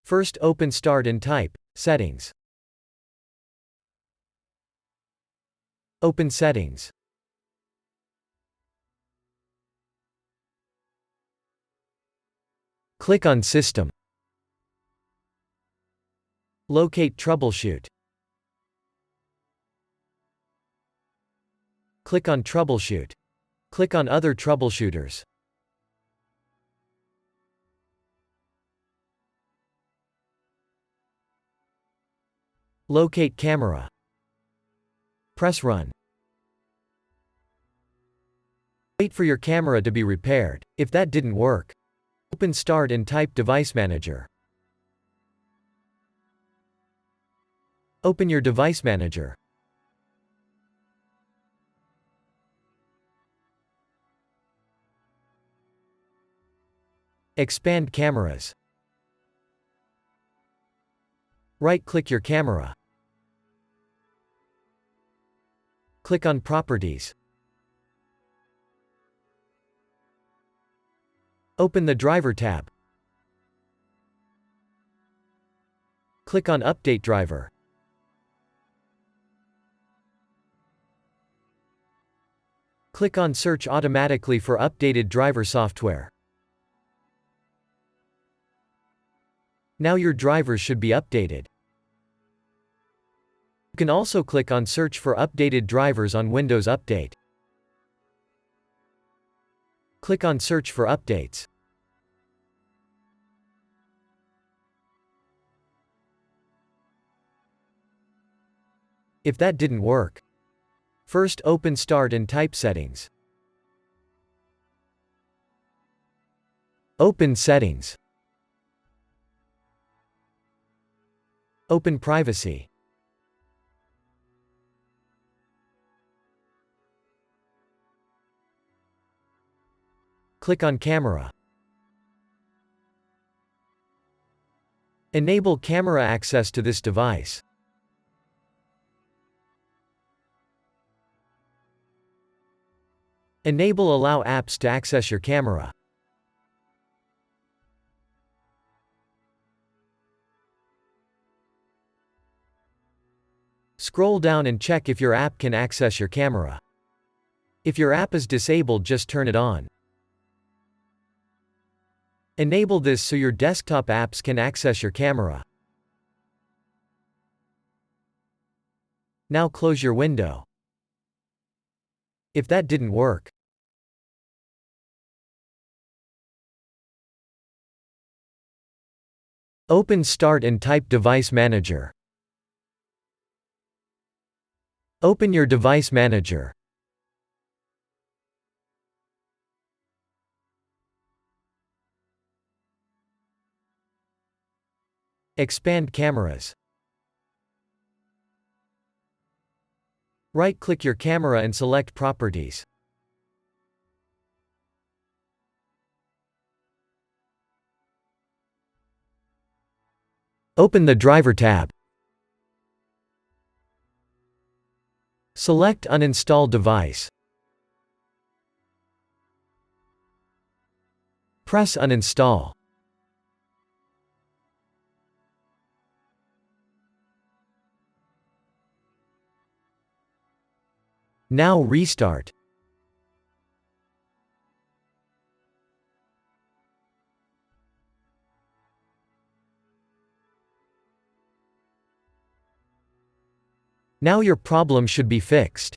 First open Start and type Settings. Open Settings. Click on System. Locate Troubleshoot. Click on Troubleshoot. Click on Other Troubleshooters. Locate Camera. Press Run. Wait for your camera to be repaired. If that didn't work, open Start and type Device Manager. Open your Device Manager. Expand Cameras. Right-click your camera. Click on Properties. Open the Driver tab. Click on Update Driver. Click on Search automatically for updated driver software. Now your drivers should be updated. You can also click on Search for updated drivers on Windows Update. Click on Search for updates. If that didn't work, first open Start and type Settings. Open Settings. Open Privacy. Click on Camera. Enable camera access to this device. Enable Allow apps to access your camera. Scroll down and check if your app can access your camera. If your app is disabled, just turn it on. Enable this so your desktop apps can access your camera. Now close your window. If that didn't work, open Start and type Device Manager. Open your Device Manager. Expand Cameras. Right-click your camera and select Properties. Open the Driver tab. Select Uninstall Device. Press Uninstall. Now restart. Now your problem should be fixed.